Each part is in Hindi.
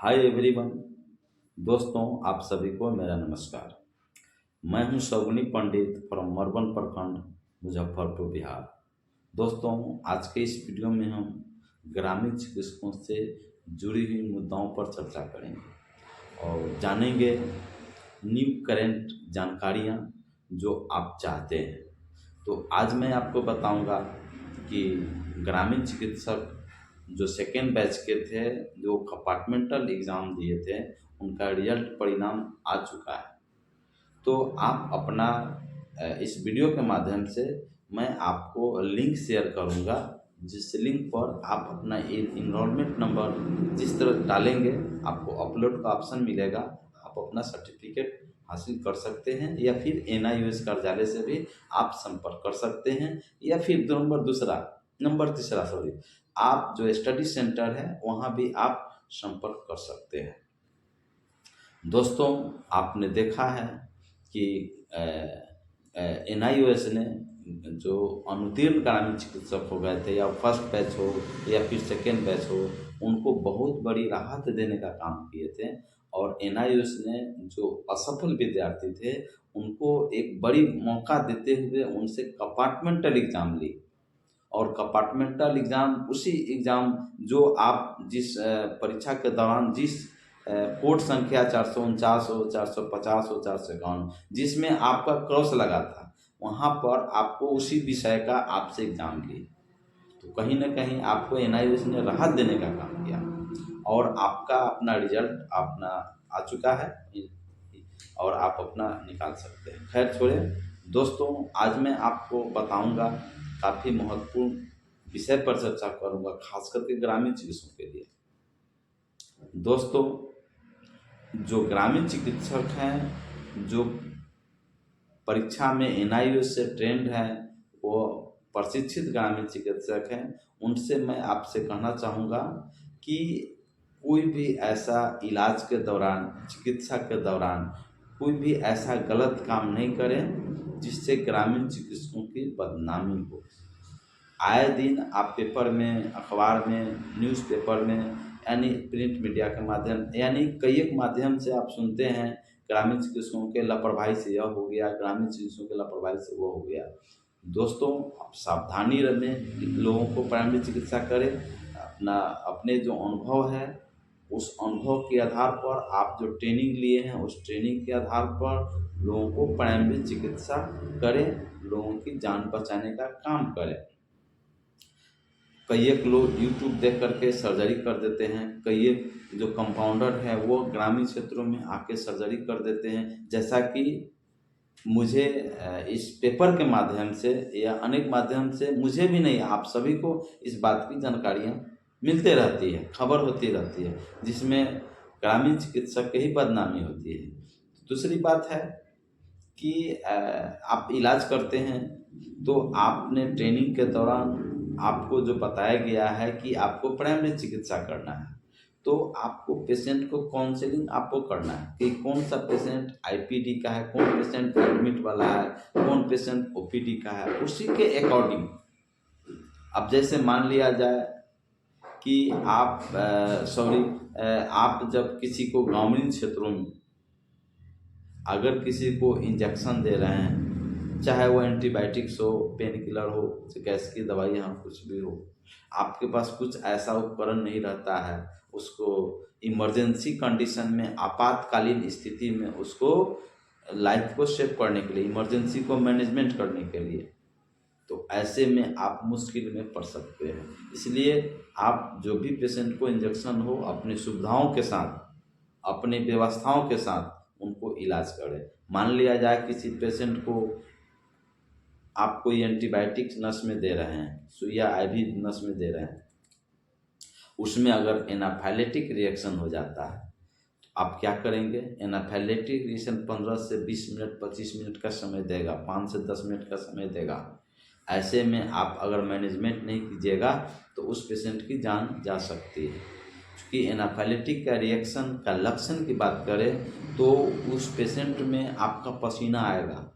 Hi everyone. दोस्तों, आप सभी को मेरा नमस्कार। मैं हूं शगुनी पंडित फ्रॉम मरबन प्रखंड, मुजफ्फरपुर, बिहार। दोस्तों, आज के इस वीडियो में हम ग्रामीण चिकित्सकों से जुड़ी हुई मुद्दाओं पर चर्चा करेंगे और जानेंगे न्यू करेंट जानकारियां जो आप चाहते हैं। तो आज मैं आपको बताऊंगा कि ग्रामीण चिकित्सक जो सेकेंड बैच के थे, जो कंपार्टमेंटल एग्ज़ाम दिए थे, उनका रिजल्ट परिणाम आ चुका है। तो आप अपना इस वीडियो के माध्यम से मैं आपको लिंक शेयर करूंगा, जिस लिंक पर आप अपना इनरोलमेंट नंबर जिस तरह डालेंगे आपको अपलोड का ऑप्शन मिलेगा। आप अपना सर्टिफिकेट हासिल कर सकते हैं या फिर NIOS कार्यालय से भी आप संपर्क कर सकते हैं, या फिर नंबर तीसरा आप जो स्टडी सेंटर है वहाँ भी आप संपर्क कर सकते हैं। दोस्तों, आपने देखा है कि NIOS ने जो अनुत्तीर्ण ग्रामीण चिकित्सक हो गए थे, या फर्स्ट बैच हो या फिर सेकेंड बैच हो, उनको बहुत बड़ी राहत देने का काम किए थे। और NIOS ने जो असफल विद्यार्थी थे उनको एक बड़ी मौका देते हुए उनसे कंपार्टमेंटल एग्ज़ाम ली। और कंपार्टमेंटल एग्ज़ाम उसी एग्ज़ाम जो आप जिस परीक्षा के दौरान जिस कोड संख्या 449 हो, 450 हो, 451 जिसमें आपका क्रॉस लगा था, वहाँ पर आपको उसी विषय का आपसे एग्ज़ाम लिए। तो कहीं ना कहीं आपको NIOS ने राहत देने का काम किया और आपका अपना रिजल्ट अपना आ चुका है और आप अपना निकाल सकते हैं। खैर छोड़े दोस्तों, आज मैं आपको बताऊंगा, काफ़ी महत्वपूर्ण विषय पर चर्चा करूंगा, खास करके ग्रामीण चिकित्सकों के लिए। दोस्तों, जो ग्रामीण चिकित्सक हैं, जो परीक्षा में NIOS से ट्रेंड हैं, वो प्रशिक्षित ग्रामीण चिकित्सक हैं, उनसे मैं आपसे कहना चाहूँगा कि कोई भी ऐसा इलाज के दौरान, चिकित्सा के दौरान कोई भी ऐसा गलत काम नहीं करें जिससे ग्रामीण चिकित्सकों की बदनामी हो। आए दिन आप पेपर में, अखबार में, न्यूज़पेपर में, यानी प्रिंट मीडिया के माध्यम, यानी कई एक माध्यम से आप सुनते हैं ग्रामीण चिकित्सकों के लापरवाही से यह हो गया, ग्रामीण चिकित्सकों के लापरवाही से वो हो गया। दोस्तों, आप सावधानी रहें, लोगों को प्रारंभिक चिकित्सा करें। अपने जो अनुभव है उस अनुभव के आधार पर, आप जो ट्रेनिंग लिए हैं उस ट्रेनिंग के आधार पर लोगों को प्रारंभिक चिकित्सा करें, लोगों की जान बचाने का काम करें। कई एक लोग YouTube देख करके सर्जरी कर देते हैं, कई एक जो कंपाउंडर है वो ग्रामीण क्षेत्रों में आके सर्जरी कर देते हैं। जैसा कि मुझे इस पेपर के माध्यम से या अनेक माध्यम से, मुझे भी नहीं, आप सभी को इस बात की जानकारियाँ मिलते रहती है, खबर होती रहती है, जिसमें ग्रामीण चिकित्सक की ही बदनामी होती है। दूसरी बात है कि आप इलाज करते हैं तो आपने ट्रेनिंग के दौरान आपको जो बताया गया है कि आपको प्राइमरी चिकित्सा करना है, तो आपको पेशेंट को काउंसलिंग आपको करना है कि कौन सा पेशेंट IPD का है, कौन पेशेंट एडमिट वाला है, कौन पेशेंट OPD का है। उसी के अकॉर्डिंग, अब जैसे मान लिया जाए कि आप जब किसी को ग्रामीण क्षेत्रों में अगर किसी को इंजेक्शन दे रहे हैं, चाहे वो एंटीबायोटिक्स हो, पेन किलर हो, गैस की दवाई हो, कुछ भी हो, आपके पास कुछ ऐसा उपकरण नहीं रहता है, उसको इमरजेंसी कंडीशन में, आपातकालीन स्थिति में उसको लाइफ को सेव करने के लिए, इमरजेंसी को मैनेजमेंट करने के लिए, तो ऐसे में आप मुश्किल में पड़ सकते हैं। इसलिए आप जो भी पेशेंट को इंजेक्शन हो, अपनी सुविधाओं के साथ, अपनी व्यवस्थाओं के साथ उनको इलाज करें। मान लिया जाए किसी पेशेंट को आप कोई एंटीबायोटिक्स नस में दे रहे हैं, सुइया IV नस में दे रहे हैं, उसमें अगर एनाफाइलेटिक रिएक्शन हो जाता है तो आप क्या करेंगे? एनाफाइलेटिक रिएक्शन 15 से 20 मिनट, 25 मिनट का समय देगा, 5 से 10 मिनट का समय देगा। ऐसे में आप अगर मैनेजमेंट नहीं कीजिएगा तो उस पेशेंट की जान जा सकती है। क्योंकि एनाफाइलेटिक का रिएक्शन का लक्षण की बात करें तो उस पेशेंट में आपका पसीना आएगा,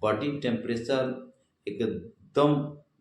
बॉडी टेम्परेचर एकदम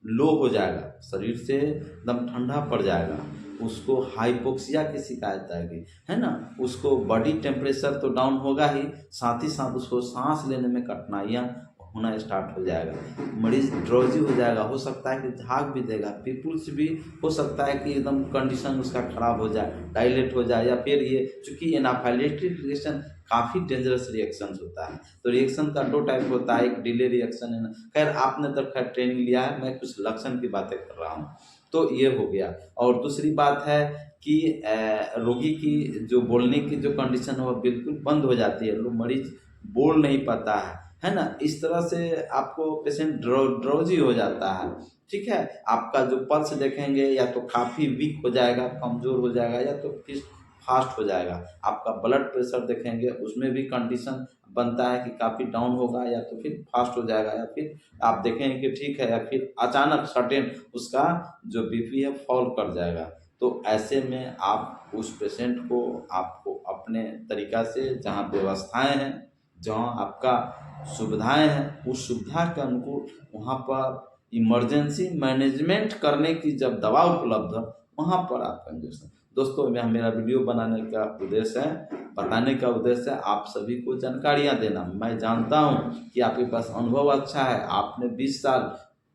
लो हो जाएगा, शरीर से एकदम ठंडा पड़ जाएगा, उसको हाइपोक्सिया की शिकायत आएगी, है ना, उसको बॉडी टेम्परेचर तो डाउन होगा ही, साथ ही साथ उसको सांस लेने में कठिनाइयाँ होना स्टार्ट हो जाएगा, मरीज ड्रॉजी हो जाएगा, हो सकता है कि झाग भी देगा, पीपुल्स भी हो सकता है कि एकदम कंडीशन उसका खराब हो जाए, डायलेट हो जाए, या फिर ये चूँकि एनाफाइलेक्टिक रिएक्शन काफ़ी डेंजरस रिएक्शन होता है। तो रिएक्शन का 2 टाइप होता है, एक डिले रिएक्शन है ना, खैर आपने तो खैर ट्रेनिंग लिया है, मैं कुछ लक्षण की बातें कर रहा हूँ। तो ये हो गया। और दूसरी बात है कि रोगी की जो बोलने की जो कंडीशन है वो बिल्कुल बंद हो जाती है, लोग मरीज बोल नहीं पाता है ना, इस तरह से आपको पेशेंट ड्रॉजी हो जाता है, ठीक है। आपका जो पल्स देखेंगे या तो काफ़ी वीक हो जाएगा, कमज़ोर हो जाएगा, या तो फिर फास्ट हो जाएगा। आपका ब्लड प्रेशर देखेंगे, उसमें भी कंडीशन बनता है कि काफ़ी डाउन होगा, या तो फिर फास्ट हो जाएगा, या फिर आप देखेंगे कि ठीक है, या फिर अचानक सडन उसका जो बीपी है फॉल कर जाएगा। तो ऐसे में आप उस पेशेंट को आपको अपने तरीक़ा से, जहाँ व्यवस्थाएँ हैं, जहाँ आपका सुविधाएँ हैं, उस सुविधा के अनुकूल वहाँ पर इमरजेंसी मैनेजमेंट करने की जब दवा उपलब्ध है, वहाँ पर आपका इंजेक्शन। दोस्तों, मेरा वीडियो बनाने का उद्देश्य है, बताने का उद्देश्य है आप सभी को जानकारियाँ देना। मैं जानता हूँ कि आपके पास अनुभव अच्छा है, आपने 20 साल,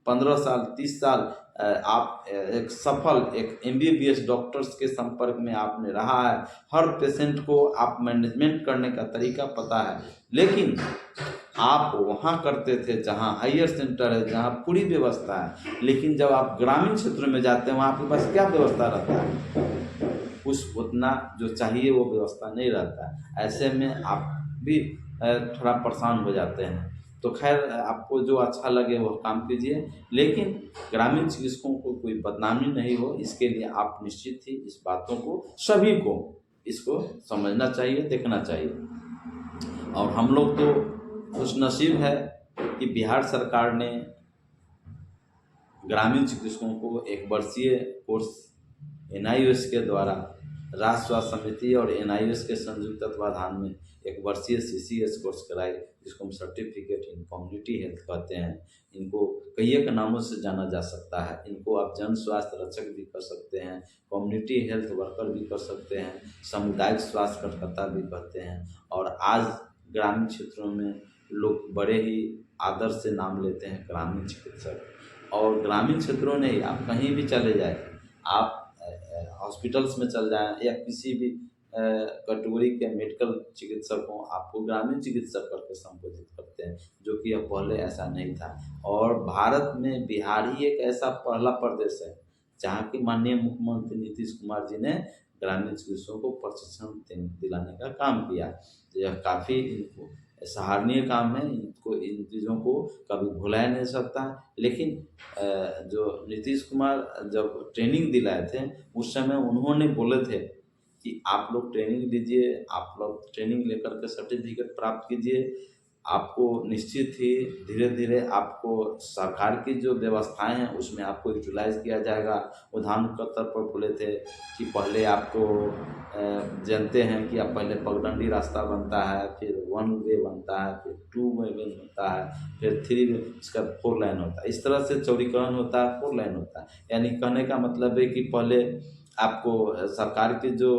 15 साल, 30 साल आप एक सफल एक एमबीबीएस डॉक्टर्स के संपर्क में आपने रहा है, हर पेशेंट को आप मैनेजमेंट करने का तरीका पता है। लेकिन आप वहाँ करते थे जहाँ हायर सेंटर है, जहाँ पूरी व्यवस्था है, लेकिन जब आप ग्रामीण क्षेत्रों में जाते हैं, वहाँ आपके पास क्या व्यवस्था रहता है? उतना जो चाहिए वो व्यवस्था नहीं रहता है। ऐसे में आप भी थोड़ा परेशान हो जाते हैं। तो खैर, आपको जो अच्छा लगे वो काम कीजिए, लेकिन ग्रामीण चिकित्सकों को कोई बदनामी नहीं हो, इसके लिए आप निश्चित ही इस बातों को सभी को इसको समझना चाहिए, देखना चाहिए। और हम लोग तो खुशनसीब है कि बिहार सरकार ने ग्रामीण चिकित्सकों को 1 वर्षीय कोर्स एनआईओएस के द्वारा, राष्ट्र स्वास्थ्य समिति और एनआईओएस के संयुक्त तत्वाधान में 1 वर्षीय सीसीएस कोर्स कराई, जिसको हम सर्टिफिकेट इन कम्युनिटी हेल्थ कहते हैं। इनको कई एक नामों से जाना जा सकता है। इनको आप जन स्वास्थ्य रक्षक भी कर सकते हैं, कम्युनिटी हेल्थ वर्कर भी कर सकते हैं, सामुदायिक स्वास्थ्य कार्यकर्ता भी कहते हैं। और आज ग्रामीण क्षेत्रों में लोग बड़े ही आदर से नाम लेते हैं ग्रामीण चिकित्सक। और ग्रामीण क्षेत्रों में ही आप कहीं भी चले जाएँ, आप हॉस्पिटल्स में चल जाएँ, या किसी भी कैटेगरी के मेडिकल चिकित्सक हों, आपको ग्रामीण चिकित्सक करके संबोधित करते हैं, जो कि अब पहले ऐसा नहीं था। और भारत में बिहार ही एक ऐसा पहला प्रदेश है जहाँ की माननीय मुख्यमंत्री नीतीश कुमार जी ने ग्रामीण चिकित्सकों को प्रशिक्षण दिलाने का काम किया। तो यह काफ़ी इनको सराहनीय काम है, इनको इन चीज़ों को कभी भुलाया नहीं सकता। लेकिन जो नीतीश कुमार जब ट्रेनिंग दिलाए थे, उस समय उन्होंने बोले थे कि आप लोग ट्रेनिंग लीजिए, आप लोग ट्रेनिंग लेकर के सर्टिफिकेट प्राप्त कीजिए, आपको निश्चित ही धीरे-धीरे आपको सरकार की जो व्यवस्थाएँ हैं उसमें आपको यूटिलाइज़ किया जाएगा। उदाहरण के तौर पर बोले थे कि पहले आपको जानते हैं कि अब पहले पगडंडी रास्ता बनता है, फिर 1 वे बनता है, फिर 2 वे बनता है, फिर 3 वे, उसका 4 लाइन होता है। इस तरह से चौड़ीकरण होता है, 4 लाइन होता है। यानी कहने का मतलब है कि पहले आपको सरकार की जो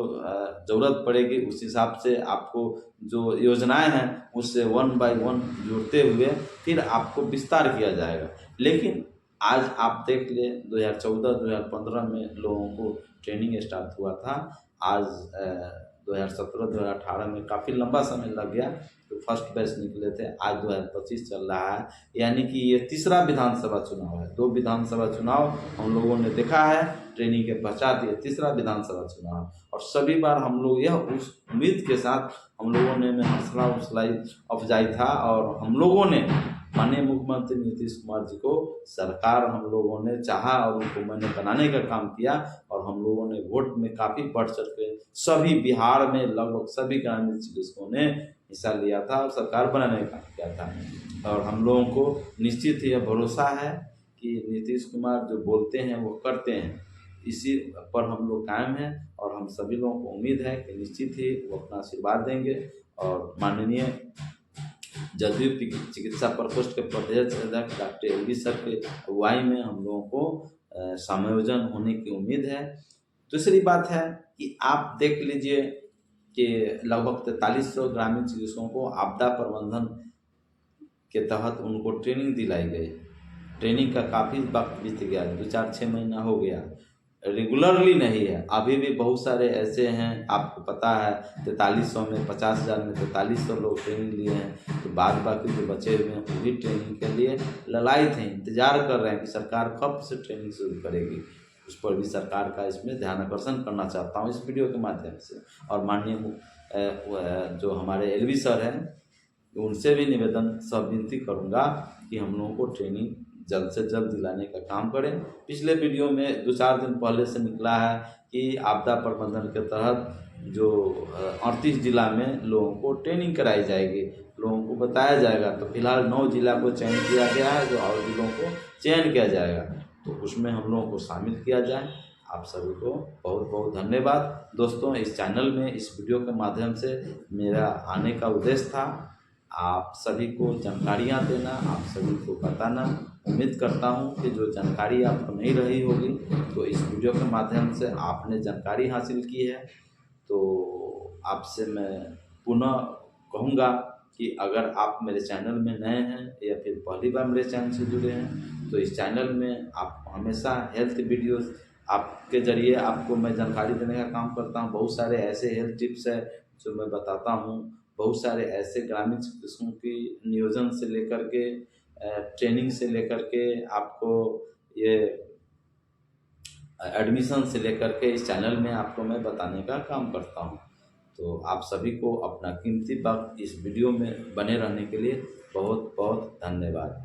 ज़रूरत पड़ेगी, उस हिसाब से आपको जो योजनाएँ हैं उससे 1 बाय 1 जोड़ते हुए फिर आपको विस्तार किया जाएगा। लेकिन आज आप देख लें, 2014-2015 में लोगों को ट्रेनिंग स्टार्ट हुआ था। आज 2017-2018 में काफ़ी लंबा समय लग गया, तो फर्स्ट बैच निकले थे। आज 2025 चल रहा है, यानी कि ये तीसरा विधानसभा चुनाव है। 2 विधानसभा चुनाव हम लोगों ने देखा है, ट्रेनिंग के पश्चात ये तीसरा विधानसभा चुनाव, और सभी बार हम लोग यह उस उम्मीद के साथ हम लोगों ने हौसला अफजाई था, और हम लोगों ने माननीय मुख्यमंत्री नीतीश कुमार जी को सरकार हम लोगों ने चाहा और उनको मैंने बनाने का काम किया, और हम लोगों ने वोट में काफ़ी बढ़ चढ़ के सभी बिहार में लगभग सभी ग्रामीण चिकित्सकों ने हिस्सा लिया था और सरकार बनाने का काम किया था। और हम लोगों को निश्चित ही यह भरोसा है कि नीतीश कुमार जो बोलते हैं वो करते हैं। इसी पर हम लोग कायम हैं, और हम सभी लोगों को उम्मीद है कि निश्चित ही वो अपना आशीर्वाद देंगे। और माननीय जदयू चिकित्सा प्रकोष्ठ के प्रदेश अध्यक्ष डॉक्टर एलवी सर के अगुवाई में हम लोगों को समायोजन होने की उम्मीद है। दूसरी बात है कि आप देख लीजिए कि लगभग 4300 ग्रामीण चिकित्सकों को आपदा प्रबंधन के तहत उनको ट्रेनिंग दिलाई गई। ट्रेनिंग का काफ़ी वक्त बीत गया, 2-4-6 महीना हो गया, रेगुलरली नहीं है। अभी भी बहुत सारे ऐसे हैं, आपको पता है 4300 में 50,000 में 4300 लोग ट्रेनिंग लिए हैं, तो बाद बाकी जो बचे हुए हैं वो भी ट्रेनिंग के लिए ललायत हैं, इंतजार कर रहे हैं कि सरकार कब से ट्रेनिंग शुरू करेगी। उस पर भी सरकार का इसमें ध्यान आकर्षण करना चाहता हूँ इस वीडियो के माध्यम से। और माननीय जो हमारे एलवी सर हैं, उनसे भी निवेदन विनती करूंगा कि हम लोगों को ट्रेनिंग जल्द से जल्द दिलाने का काम करें। पिछले वीडियो में 2-4 दिन पहले से निकला है कि आपदा प्रबंधन के तहत जो 38 जिला में लोगों को ट्रेनिंग कराई जाएगी, लोगों को बताया जाएगा। तो फिलहाल 9 जिला को चयन किया गया है, जो और जिलों को चयन किया जाएगा, तो उसमें हम लोगों को शामिल किया जाए। आप सभी को बहुत बहुत धन्यवाद। दोस्तों, इस चैनल में इस वीडियो के माध्यम से मेरा आने का उद्देश्य था आप सभी को जानकारियाँ देना, आप सभी को बताना। उम्मीद करता हूँ कि जो जानकारी आपको नहीं रही होगी, तो इस वीडियो के माध्यम से आपने जानकारी हासिल की है। तो आपसे मैं पुनः कहूँगा कि अगर आप मेरे चैनल में नए हैं या फिर पहली बार मेरे चैनल से जुड़े हैं, तो इस चैनल में आप हमेशा हेल्थ वीडियोस आपके ज़रिए आपको मैं जानकारी देने का काम करता हूँ। बहुत सारे ऐसे हेल्थ टिप्स है जो मैं बताता हूँ। बहुत सारे ऐसे ग्रामीण चिकित्सकों की नियोजन से लेकर के ट्रेनिंग से लेकर के आपको ये एडमिशन से लेकर के इस चैनल में आपको मैं बताने का काम करता हूँ। तो आप सभी को अपना कीमती वक्त इस वीडियो में बने रहने के लिए बहुत बहुत धन्यवाद।